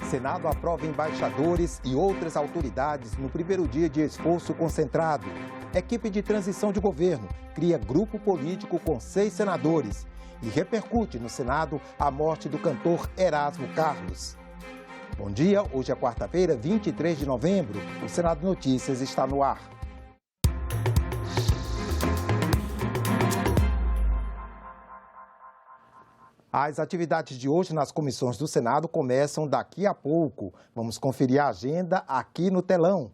Senado aprova embaixadores e outras autoridades no primeiro dia de esforço concentrado. Equipe de transição de governo cria grupo político com 6 senadores e repercute no Senado a morte do cantor Erasmo Carlos. Bom dia, hoje é quarta-feira, 23 de novembro. O Senado Notícias está no ar. As atividades de hoje nas comissões do Senado começam daqui a pouco. Vamos conferir a agenda aqui no telão.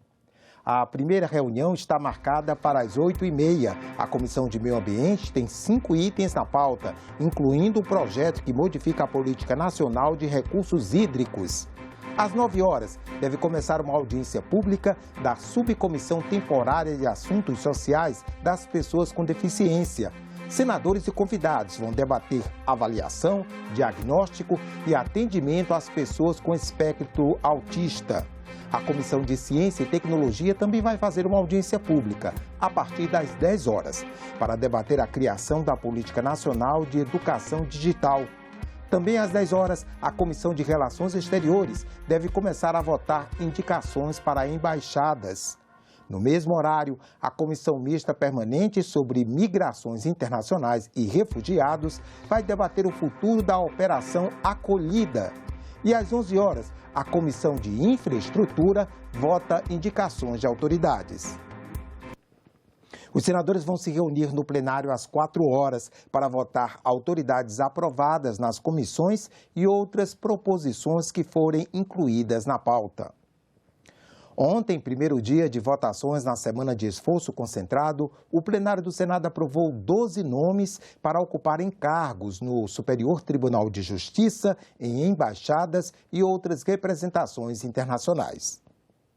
A primeira reunião está marcada para as 8h30. A Comissão de Meio Ambiente tem 5 itens na pauta, incluindo o projeto que modifica a Política Nacional de Recursos Hídricos. Às 9h, deve começar uma audiência pública da Subcomissão Temporária de Assuntos Sociais das Pessoas com Deficiência. Senadores e convidados vão debater avaliação, diagnóstico e atendimento às pessoas com espectro autista. A Comissão de Ciência e Tecnologia também vai fazer uma audiência pública a partir das 10h, para debater a criação da Política Nacional de Educação Digital. Também às 10h, a Comissão de Relações Exteriores deve começar a votar indicações para embaixadas. No mesmo horário, a Comissão Mista Permanente sobre Migrações Internacionais e Refugiados vai debater o futuro da Operação Acolhida. E às 11h, a Comissão de Infraestrutura vota indicações de autoridades. Os senadores vão se reunir no plenário às 4h para votar autoridades aprovadas nas comissões e outras proposições que forem incluídas na pauta. Ontem, primeiro dia de votações na semana de esforço concentrado, o plenário do Senado aprovou 12 nomes para ocuparem cargos no Superior Tribunal de Justiça, em embaixadas e outras representações internacionais.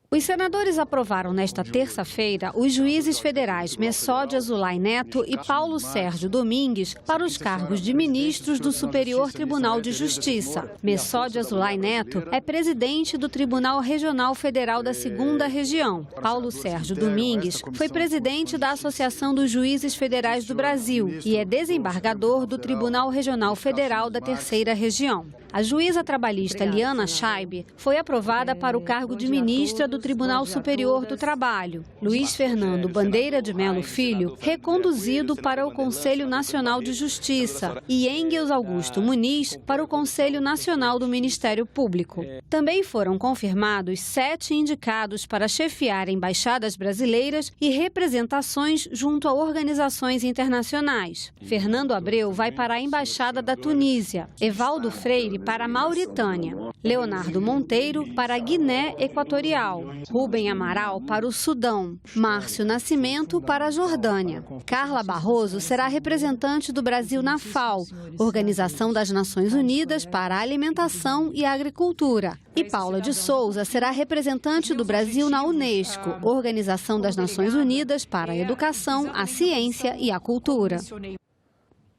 Os senadores aprovaram nesta terça-feira os juízes federais Messódia Azulay Neto e Paulo Sérgio Domingues para os cargos de ministros do Superior Tribunal de Justiça. Messódia Azulay Neto é presidente do Tribunal Regional Federal da 2ª Região. Paulo Sérgio Domingues foi presidente da Associação dos Juízes Federais do Brasil e é desembargador do Tribunal Regional Federal da 3ª Região. A juíza trabalhista Liana Scheibe foi aprovada para o cargo de ministra do Tribunal Superior do Trabalho. Luiz Fernando Bandeira de Melo Filho, reconduzido para o Conselho Nacional de Justiça, e Engels Augusto Muniz para o Conselho Nacional do Ministério Público. Também foram confirmados 7 indicados para chefiar embaixadas brasileiras e representações junto a organizações internacionais. Fernando Abreu vai para a Embaixada da Tunísia, Evaldo Freire para a Mauritânia, Leonardo Monteiro para a Guiné Equatorial, Rubem Amaral para o Sudão, Márcio Nascimento para a Jordânia. Carla Barroso será representante do Brasil na FAO, Organização das Nações Unidas para a Alimentação e a Agricultura. E Paula de Souza será representante do Brasil na Unesco, Organização das Nações Unidas para a Educação, a Ciência e a Cultura.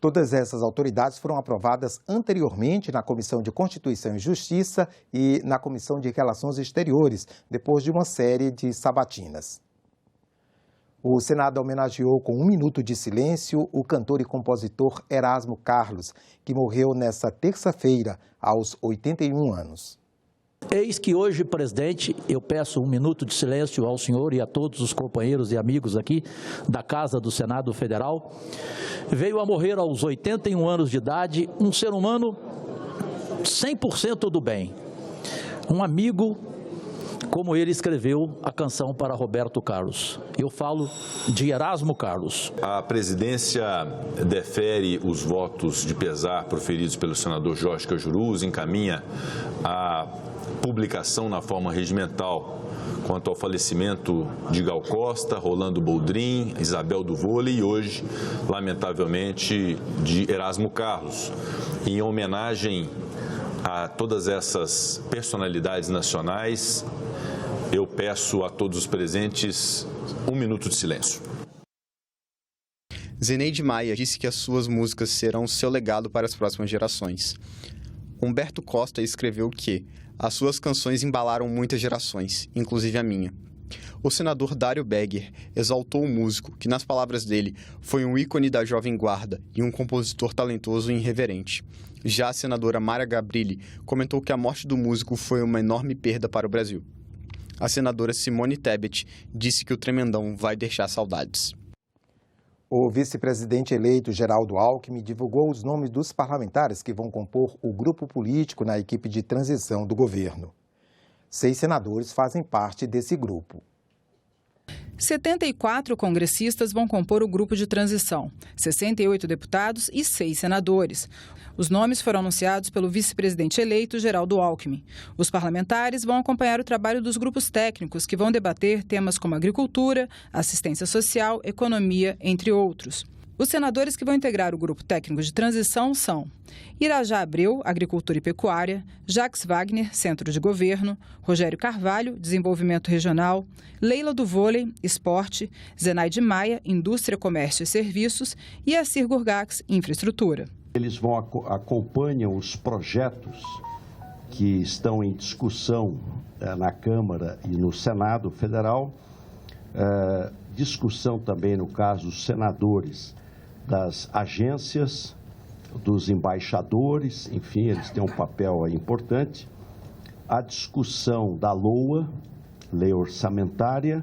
Todas essas autoridades foram aprovadas anteriormente na Comissão de Constituição e Justiça e na Comissão de Relações Exteriores, depois de uma série de sabatinas. O Senado homenageou com 1 minuto de silêncio o cantor e compositor Erasmo Carlos, que morreu nesta terça-feira, aos 81 anos. Eis que hoje, presidente, eu peço 1 minuto de silêncio ao senhor e a todos os companheiros e amigos aqui da Casa do Senado Federal. Veio a morrer aos 81 anos de idade, um ser humano 100% do bem. Um amigo, como ele escreveu a canção para Roberto Carlos. Eu falo de Erasmo Carlos. A presidência defere os votos de pesar proferidos pelo senador Jorge Cajurus, encaminha a publicação na forma regimental quanto ao falecimento de Gal Costa, Rolando Boldrin, Isabel do Vôlei e hoje, lamentavelmente, de Erasmo Carlos. Em homenagem a todas essas personalidades nacionais, eu peço a todos os presentes 1 minuto de silêncio. Zeneide Maia disse que as suas músicas serão seu legado para as próximas gerações. Humberto Costa escreveu que as suas canções embalaram muitas gerações, inclusive a minha. O senador Dário Begger exaltou o músico, que, nas palavras dele, foi um ícone da Jovem Guarda e um compositor talentoso e irreverente. Já a senadora Mara Gabrilli comentou que a morte do músico foi uma enorme perda para o Brasil. A senadora Simone Tebet disse que o tremendão vai deixar saudades. O vice-presidente eleito Geraldo Alckmin divulgou os nomes dos parlamentares que vão compor o grupo político na equipe de transição do governo. 6 senadores fazem parte desse grupo. 74 congressistas vão compor o grupo de transição, 68 deputados e 6 senadores. Os nomes foram anunciados pelo vice-presidente eleito Geraldo Alckmin. Os parlamentares vão acompanhar o trabalho dos grupos técnicos que vão debater temas como agricultura, assistência social, economia, entre outros. Os senadores que vão integrar o grupo técnico de transição são Irajá Abreu, Agricultura e Pecuária, Jacques Wagner, Centro de Governo, Rogério Carvalho, Desenvolvimento Regional, Leila do Vôlei, Esporte, Zenaide Maia, Indústria, Comércio e Serviços e Assir Gurgax, Infraestrutura. Eles acompanham os projetos que estão em discussão na Câmara e no Senado Federal, discussão também, no caso, dos senadores, das agências, dos embaixadores, enfim, eles têm um papel importante. A discussão da LOA, Lei Orçamentária,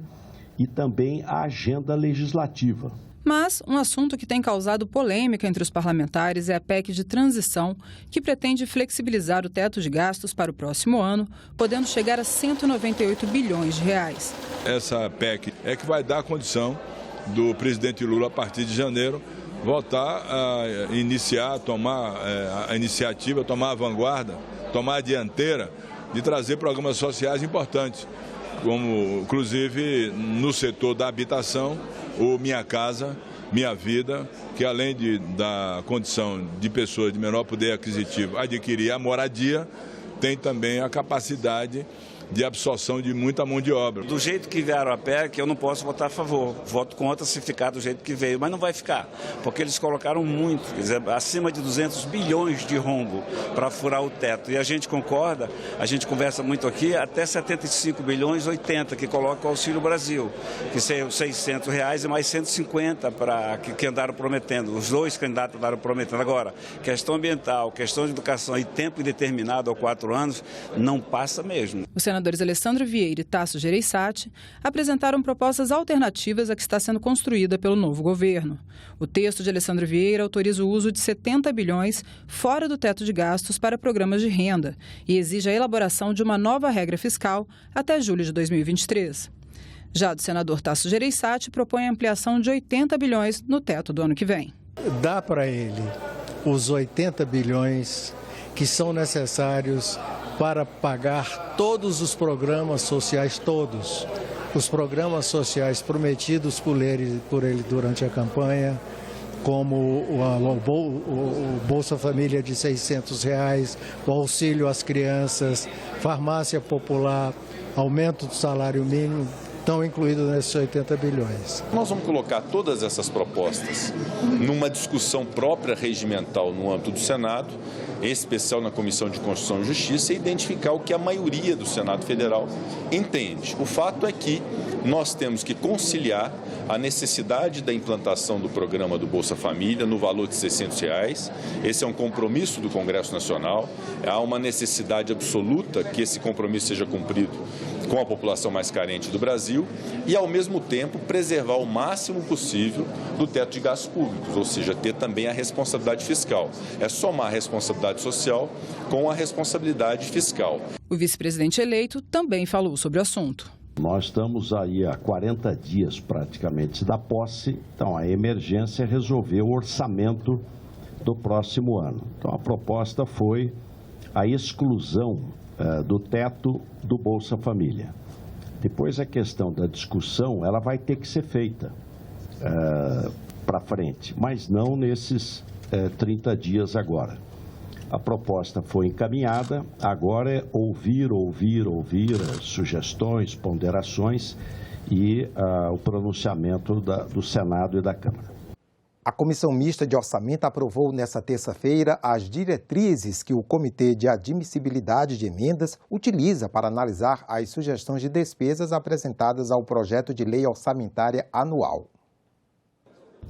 e também a agenda legislativa. Mas um assunto que tem causado polêmica entre os parlamentares é a PEC de transição, que pretende flexibilizar o teto de gastos para o próximo ano, podendo chegar a 198 bilhões de reais. Essa PEC é que vai dar a condição do presidente Lula, a partir de janeiro, voltar a iniciar, tomar a iniciativa, tomar a vanguarda, tomar a dianteira de trazer programas sociais importantes, como inclusive no setor da habitação, o Minha Casa, Minha Vida, que além da condição de pessoas de menor poder aquisitivo adquirir a moradia, tem também a capacidade de absorção de muita mão de obra. Do jeito que vieram a PEC, eu não posso votar a favor. Voto contra se ficar do jeito que veio, mas não vai ficar, porque eles colocaram muito, quer dizer, acima de 200 bilhões de rombo para furar o teto. E a gente concorda, a gente conversa muito aqui, até 75 bilhões, 80, que coloca o Auxílio Brasil, que são R$600 e mais 150 que andaram prometendo. Os dois candidatos andaram prometendo. Agora, questão ambiental, questão de educação e tempo indeterminado, ou 4 anos, não passa mesmo. Os senadores Alessandro Vieira e Tasso Gereissati apresentaram propostas alternativas à que está sendo construída pelo novo governo. O texto de Alessandro Vieira autoriza o uso de 70 bilhões fora do teto de gastos para programas de renda e exige a elaboração de uma nova regra fiscal até julho de 2023. Já do senador Tasso Gereissati propõe a ampliação de 80 bilhões no teto do ano que vem. Dá para ele os 80 bilhões que são necessários para pagar todos os programas sociais, todos os programas sociais prometidos por ele durante a campanha, como o Bolsa Família de R$600, o auxílio às crianças, farmácia popular, aumento do salário mínimo, estão incluídos nesses 80 bilhões. Nós vamos colocar todas essas propostas numa discussão própria regimental no âmbito do Senado, em especial na Comissão de Constituição e Justiça, e identificar o que a maioria do Senado Federal entende. O fato é que nós temos que conciliar a necessidade da implantação do programa do Bolsa Família no valor de R$600. Esse é um compromisso do Congresso Nacional. Há uma necessidade absoluta que esse compromisso seja cumprido com a população mais carente do Brasil e, ao mesmo tempo, preservar o máximo possível do teto de gastos públicos, ou seja, ter também a responsabilidade fiscal. É somar a responsabilidade social com a responsabilidade fiscal. O vice-presidente eleito também falou sobre o assunto. Nós estamos aí há 40 dias praticamente da posse, então a emergência é resolver o orçamento do próximo ano. Então a proposta foi a exclusão do teto do Bolsa Família. Depois a questão da discussão, ela vai ter que ser feita para frente, mas não nesses 30 dias agora. A proposta foi encaminhada, agora é ouvir as sugestões, ponderações e o pronunciamento do Senado e da Câmara. A Comissão Mista de Orçamento aprovou nesta terça-feira as diretrizes que o Comitê de Admissibilidade de Emendas utiliza para analisar as sugestões de despesas apresentadas ao projeto de lei orçamentária anual.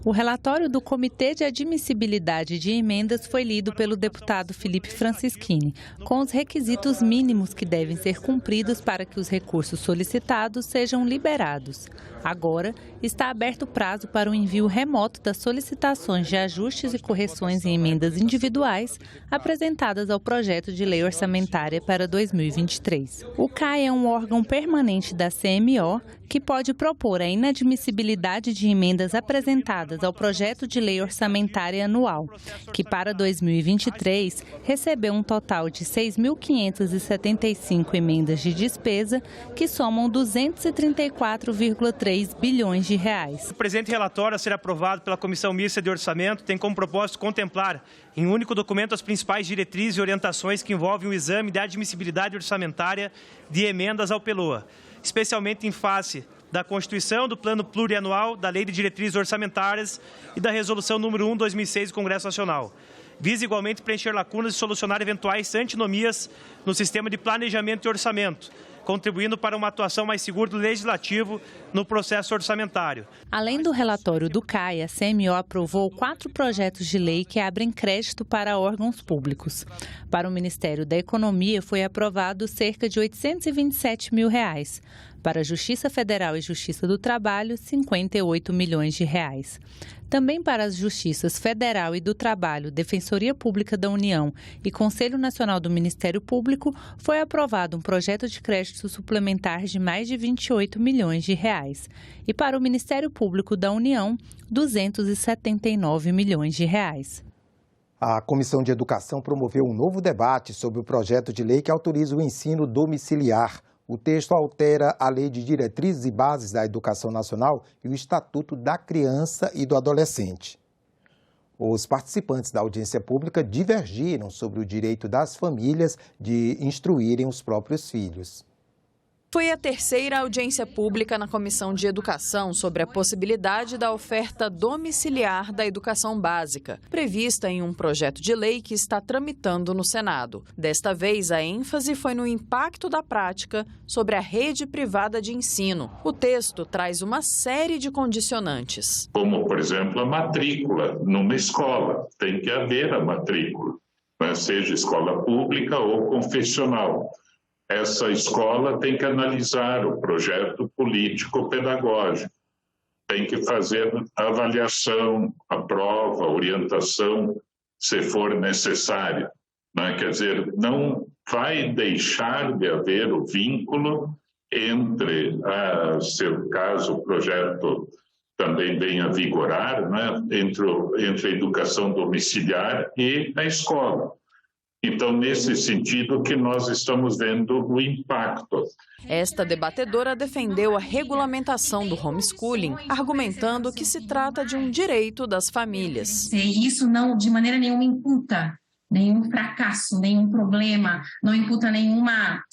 O relatório do Comitê de Admissibilidade de Emendas foi lido pelo deputado Felipe Francischini, com os requisitos mínimos que devem ser cumpridos para que os recursos solicitados sejam liberados. Agora, está aberto o prazo para o envio remoto das solicitações de ajustes e correções em emendas individuais apresentadas ao projeto de lei orçamentária para 2023. O CAI é um órgão permanente da CMO que pode propor a inadmissibilidade de emendas apresentadas ao projeto de lei orçamentária anual, que para 2023 recebeu um total de 6.575 emendas de despesa, que somam 234,3 bilhões de reais. O presente relatório a ser aprovado pela Comissão Mista de Orçamento tem como propósito contemplar em um único documento as principais diretrizes e orientações que envolvem o exame da admissibilidade orçamentária de emendas ao PELOA, especialmente em face da Constituição, do Plano Plurianual, da Lei de Diretrizes Orçamentárias e da Resolução número 1/2006 do Congresso Nacional. Visa igualmente preencher lacunas e solucionar eventuais antinomias no sistema de planejamento e orçamento, contribuindo para uma atuação mais segura do Legislativo no processo orçamentário. Além do relatório do CAI, a CMO aprovou 4 projetos de lei que abrem crédito para órgãos públicos. Para o Ministério da Economia, foi aprovado cerca de R$ 827 mil. Para a Justiça Federal e Justiça do Trabalho, 58 milhões de reais. Também para as Justiças Federal e do Trabalho, Defensoria Pública da União e Conselho Nacional do Ministério Público, foi aprovado um projeto de crédito suplementar de mais de 28 milhões de reais. E para o Ministério Público da União, 279 milhões de reais. A Comissão de Educação promoveu um novo debate sobre o projeto de lei que autoriza o ensino domiciliar. O texto altera a Lei de Diretrizes e Bases da Educação Nacional e o Estatuto da Criança e do Adolescente. Os participantes da audiência pública divergiram sobre o direito das famílias de instruírem os próprios filhos. Foi a terceira audiência pública na Comissão de Educação sobre a possibilidade da oferta domiciliar da educação básica, prevista em um projeto de lei que está tramitando no Senado. Desta vez, a ênfase foi no impacto da prática sobre a rede privada de ensino. O texto traz uma série de condicionantes. Como, por exemplo, a matrícula numa escola. Tem que haver a matrícula, seja escola pública ou confessional. Essa escola tem que analisar o projeto político-pedagógico, tem que fazer a avaliação, a prova, a orientação, se for necessário. Quer dizer, não vai deixar de haver o vínculo entre, se o caso, o projeto também venha a vigorar, entre a educação domiciliar e a escola. Então, nesse sentido que nós estamos vendo o impacto. Esta debatedora defendeu a regulamentação do homeschooling, argumentando que se trata de um direito das famílias. Isso não, de maneira nenhuma, imputa nenhum fracasso, nenhum problema, não imputa nenhuma...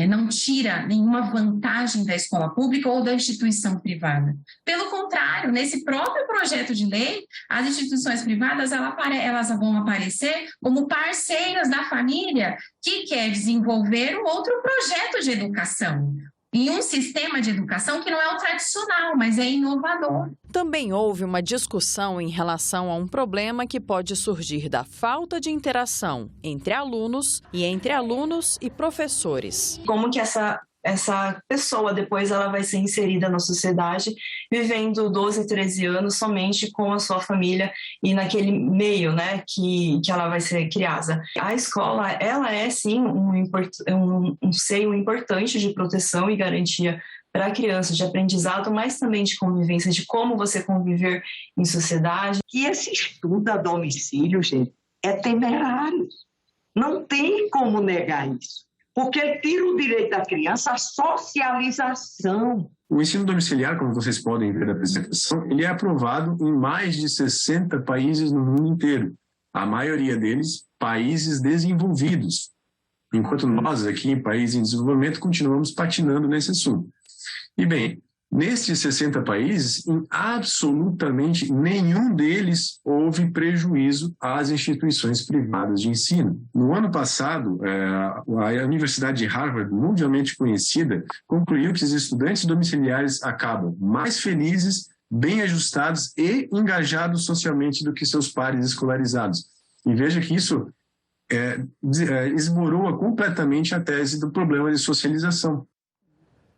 não tira nenhuma vantagem da escola pública ou da instituição privada. Pelo contrário, nesse próprio projeto de lei, as instituições privadas elas vão aparecer como parceiras da família que quer desenvolver um outro projeto de educação. Em um sistema de educação que não é o tradicional, mas é inovador. Também houve uma discussão em relação a um problema que pode surgir da falta de interação entre alunos e professores. Como que essa pessoa depois ela vai ser inserida na sociedade, vivendo 12, 13 anos somente com a sua família e naquele meio, que ela vai ser criada. A escola, ela é sim um seio importante de proteção e garantia para a criança, de aprendizado, mas também de convivência, de como você conviver em sociedade. E esse estudo a domicílio, gente, é temerário. Não tem como negar isso. Porque tira o direito da criança à socialização. O ensino domiciliar, como vocês podem ver na apresentação, ele é aprovado em mais de 60 países no mundo inteiro. A maioria deles, países desenvolvidos. Enquanto nós aqui, em países em desenvolvimento, continuamos patinando nesse assunto. E bem, Nestes 60 países, em absolutamente nenhum deles houve prejuízo às instituições privadas de ensino. No ano passado, a Universidade de Harvard, mundialmente conhecida, concluiu que os estudantes domiciliares acabam mais felizes, bem ajustados e engajados socialmente do que seus pares escolarizados. E veja que isso esmoroa completamente a tese do problema de socialização.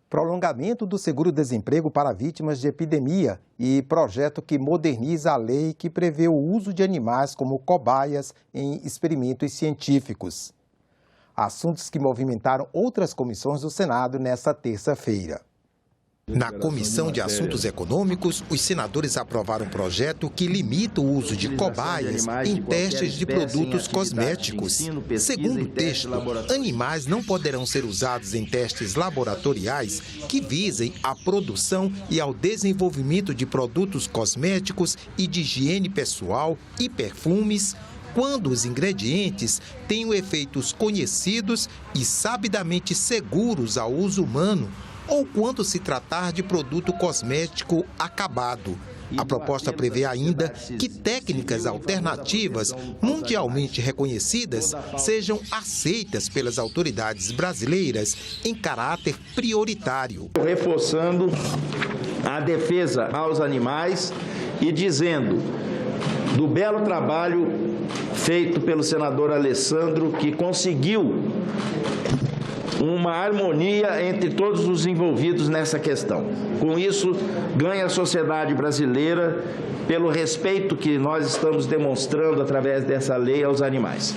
Prolongamento do seguro-desemprego para vítimas de epidemia e projeto que moderniza a lei que prevê o uso de animais como cobaias em experimentos científicos. Assuntos que movimentaram outras comissões do Senado nesta terça-feira. Na Comissão de Assuntos Econômicos, os senadores aprovaram um projeto que limita o uso de cobaias em testes de produtos cosméticos. Segundo o texto, animais não poderão ser usados em testes laboratoriais que visem à produção e ao desenvolvimento de produtos cosméticos e de higiene pessoal e perfumes, quando os ingredientes tenham efeitos conhecidos e sabidamente seguros ao uso humano, ou quando se tratar de produto cosmético acabado. A proposta prevê ainda que técnicas alternativas mundialmente reconhecidas sejam aceitas pelas autoridades brasileiras em caráter prioritário. Reforçando a defesa aos animais e dizendo do belo trabalho feito pelo senador Alessandro, que conseguiu uma harmonia entre todos os envolvidos nessa questão. Com isso, ganha a sociedade brasileira pelo respeito que nós estamos demonstrando através dessa lei aos animais.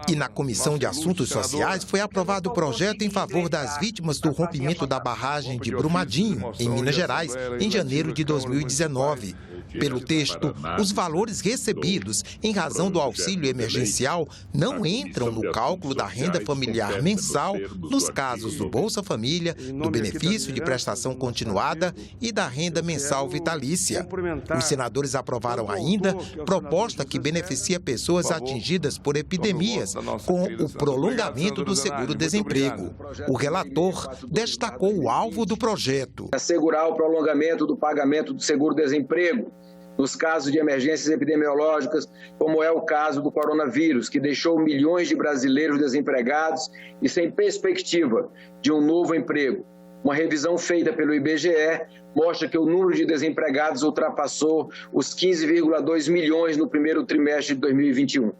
E na Comissão de Assuntos Sociais foi aprovado o projeto em favor das vítimas do rompimento da barragem de Brumadinho, em Minas Gerais, em janeiro de 2019. Pelo texto, os valores recebidos em razão do auxílio emergencial não entram no cálculo da renda familiar mensal nos casos do Bolsa Família, do benefício de prestação continuada e da renda mensal vitalícia. Os senadores aprovaram ainda proposta que beneficia pessoas atingidas por epidemias com o prolongamento do seguro-desemprego. O relator destacou o alvo do projeto. Assegurar o prolongamento do pagamento do seguro-desemprego nos casos de emergências epidemiológicas, como é o caso do coronavírus, que deixou milhões de brasileiros desempregados e sem perspectiva de um novo emprego. Uma revisão feita pelo IBGE mostra que o número de desempregados ultrapassou os 15,2 milhões no primeiro trimestre de 2021.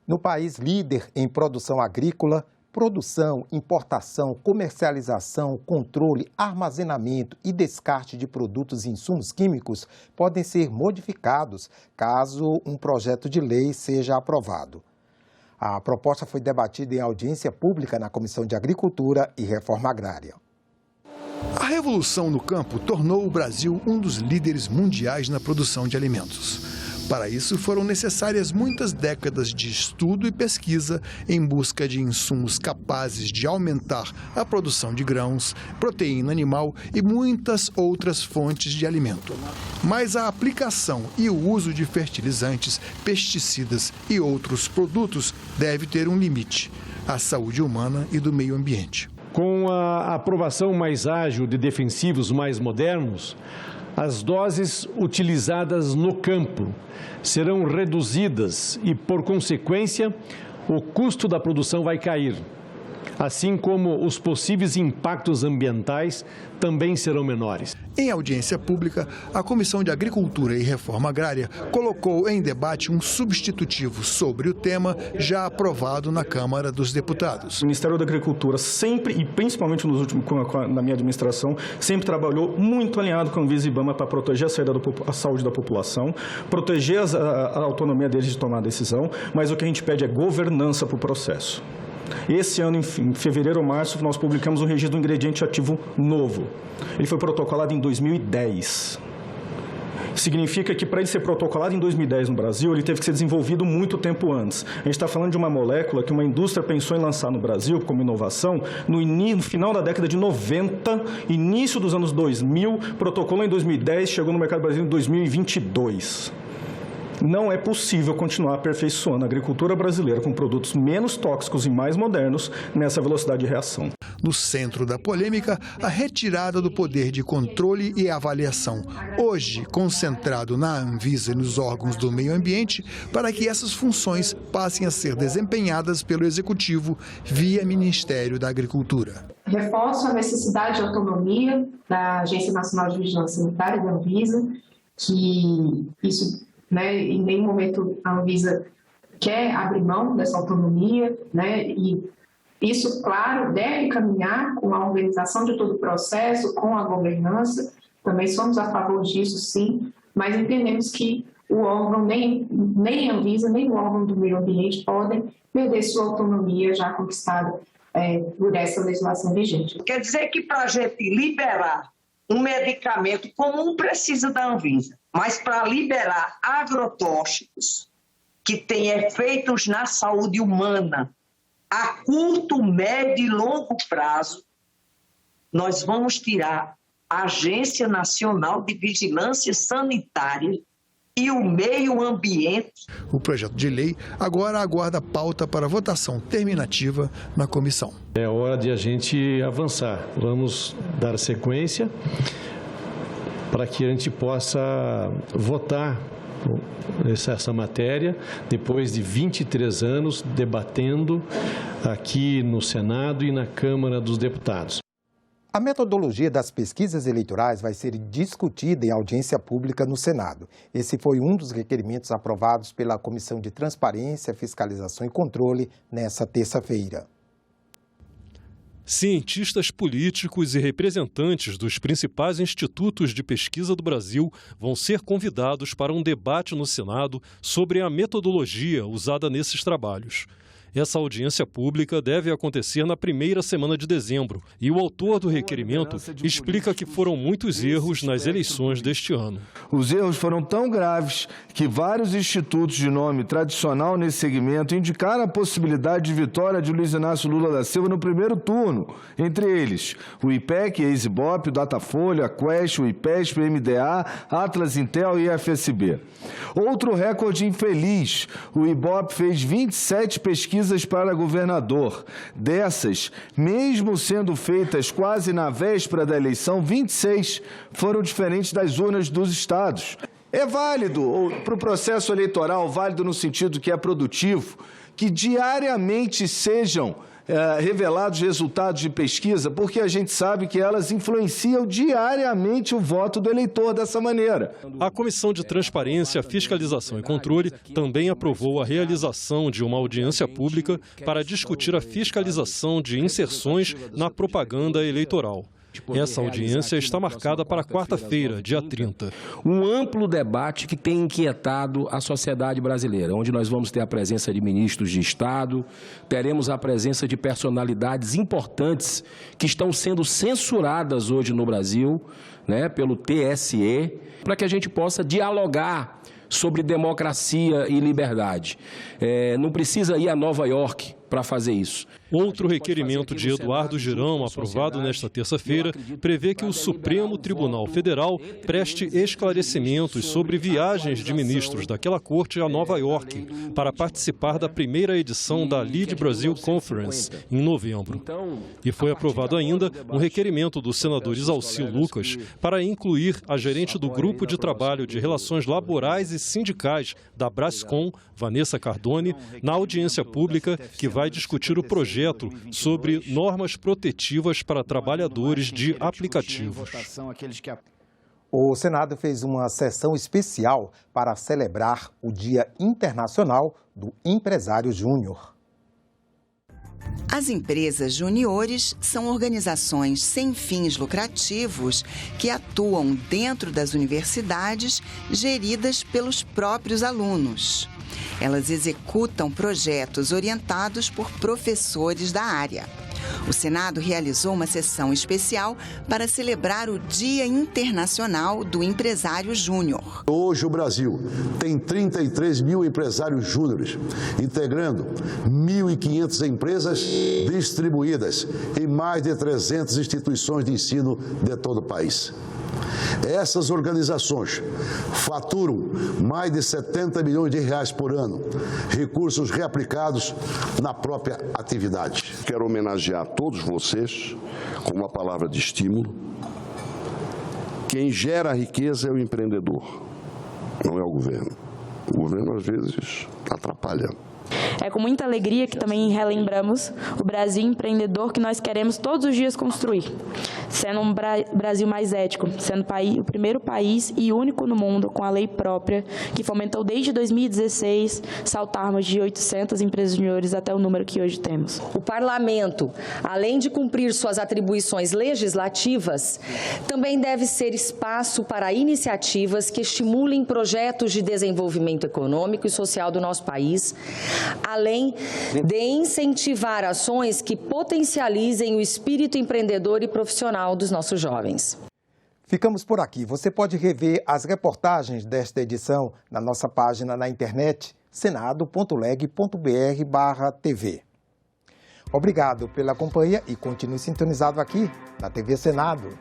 No país líder em produção agrícola, produção, importação, comercialização, controle, armazenamento e descarte de produtos e insumos químicos podem ser modificados caso um projeto de lei seja aprovado. A proposta foi debatida em audiência pública na Comissão de Agricultura e Reforma Agrária. A revolução no campo tornou o Brasil um dos líderes mundiais na produção de alimentos. Para isso, foram necessárias muitas décadas de estudo e pesquisa em busca de insumos capazes de aumentar a produção de grãos, proteína animal e muitas outras fontes de alimento. Mas a aplicação e o uso de fertilizantes, pesticidas e outros produtos deve ter um limite: a saúde humana e do meio ambiente. Com a aprovação mais ágil de defensivos mais modernos, as doses utilizadas no campo serão reduzidas e, por consequência, o custo da produção vai cair, assim como os possíveis impactos ambientais também serão menores. Em audiência pública, a Comissão de Agricultura e Reforma Agrária colocou em debate um substitutivo sobre o tema já aprovado na Câmara dos Deputados. O Ministério da Agricultura sempre, e principalmente na minha administração, sempre trabalhou muito alinhado com o Anvisa e Ibama para proteger a saúde da população, proteger a autonomia deles de tomar a decisão, mas o que a gente pede é governança para o processo. Esse ano, em fevereiro ou março, nós publicamos um registro do ingrediente ativo novo. Ele foi protocolado em 2010. Significa que, para ele ser protocolado em 2010 no Brasil, ele teve que ser desenvolvido muito tempo antes. A gente está falando de uma molécula que uma indústria pensou em lançar no Brasil como inovação no final da década de 90, início dos anos 2000, protocolou em 2010, chegou no mercado brasileiro em 2022. Não é possível continuar aperfeiçoando a agricultura brasileira com produtos menos tóxicos e mais modernos nessa velocidade de reação. No centro da polêmica, a retirada do poder de controle e avaliação, hoje concentrado na Anvisa e nos órgãos do meio ambiente, para que essas funções passem a ser desempenhadas pelo Executivo via Ministério da Agricultura. Reforço a necessidade de autonomia da Agência Nacional de Vigilância Sanitária, da Anvisa, que isso, em nenhum momento a Anvisa quer abrir mão dessa autonomia, e isso, claro, deve caminhar com a organização de todo o processo, com a governança, também somos a favor disso, sim, mas entendemos que o órgão, nem a Anvisa, nem o órgão do meio ambiente podem perder sua autonomia já conquistada por essa legislação vigente. Quer dizer que para a gente liberar um medicamento comum precisa da Anvisa, mas para liberar agrotóxicos que têm efeitos na saúde humana a curto, médio e longo prazo, nós vamos tirar a Agência Nacional de Vigilância Sanitária e o meio ambiente. O projeto de lei agora aguarda pauta para votação terminativa na comissão. É hora de a gente avançar. Vamos dar sequência para que a gente possa votar essa matéria depois de 23 anos debatendo aqui no Senado e na Câmara dos Deputados. A metodologia das pesquisas eleitorais vai ser discutida em audiência pública no Senado. Esse foi um dos requerimentos aprovados pela Comissão de Transparência, Fiscalização e Controle nesta terça-feira. Cientistas políticos e representantes dos principais institutos de pesquisa do Brasil vão ser convidados para um debate no Senado sobre a metodologia usada nesses trabalhos. Essa audiência pública deve acontecer na primeira semana de dezembro e o autor do requerimento explica que foram muitos erros nas eleições deste ano. Os erros foram tão graves que vários institutos de nome tradicional nesse segmento indicaram a possibilidade de vitória de Luiz Inácio Lula da Silva no primeiro turno, entre eles o IPEC, a Exibop, o Datafolha, a Quest, o IPESP, o MDA, Atlas Intel e a FSB. Outro recorde infeliz, o IBOP fez 27 pesquisas para governador. Dessas, mesmo sendo feitas quase na véspera da eleição, 26 foram diferentes das urnas dos estados. É válido para o processo eleitoral, válido no sentido que é produtivo, que diariamente sejam revelados resultados de pesquisa, porque a gente sabe que elas influenciam diariamente o voto do eleitor dessa maneira. A Comissão de Transparência, Fiscalização e Controle também aprovou a realização de uma audiência pública para discutir a fiscalização de inserções na propaganda eleitoral. Essa audiência está marcada para quarta-feira, dia 30. Um amplo debate que tem inquietado a sociedade brasileira, onde nós vamos ter a presença de ministros de Estado, teremos a presença de personalidades importantes que estão sendo censuradas hoje no Brasil, pelo TSE, para que a gente possa dialogar sobre democracia e liberdade. Não precisa ir a Nova York para fazer isso. Outro requerimento de Eduardo Girão, aprovado nesta terça-feira, prevê que o Supremo Tribunal Federal preste esclarecimentos sobre viagens de ministros daquela corte a Nova York para participar da primeira edição da Lead Brazil Conference, em novembro. E foi aprovado ainda um requerimento do senador Isalci Lucas para incluir a gerente do Grupo de Trabalho de Relações Laborais e Sindicais da Brascom, Vanessa Cardone, na audiência pública que vai discutir o projeto sobre normas protetivas para trabalhadores de aplicativos. O Senado fez uma sessão especial para celebrar o Dia Internacional do Empresário Júnior. As empresas juniores são organizações sem fins lucrativos que atuam dentro das universidades, geridas pelos próprios alunos. Elas executam projetos orientados por professores da área. O Senado realizou uma sessão especial para celebrar o Dia Internacional do Empresário Júnior. Hoje o Brasil tem 33 mil empresários júniores, integrando 1.500 empresas distribuídas em mais de 300 instituições de ensino de todo o país. Essas organizações faturam mais de 70 milhões de reais por ano, recursos reaplicados na própria atividade. Quero homenagear todos vocês com uma palavra de estímulo. Quem gera a riqueza é o empreendedor, não é o governo. O governo, às vezes, atrapalha. É com muita alegria que também relembramos o Brasil empreendedor que nós queremos todos os dias construir, sendo um Brasil mais ético, sendo o primeiro país e único no mundo com a lei própria, que fomentou desde 2016 saltarmos de 800 empresas juniores até o número que hoje temos. O Parlamento, além de cumprir suas atribuições legislativas, também deve ser espaço para iniciativas que estimulem projetos de desenvolvimento econômico e social do nosso país, além de incentivar ações que potencializem o espírito empreendedor e profissional dos nossos jovens. Ficamos por aqui. Você pode rever as reportagens desta edição na nossa página na internet senado.leg.br/TV. Obrigado pela companhia e continue sintonizado aqui na TV Senado.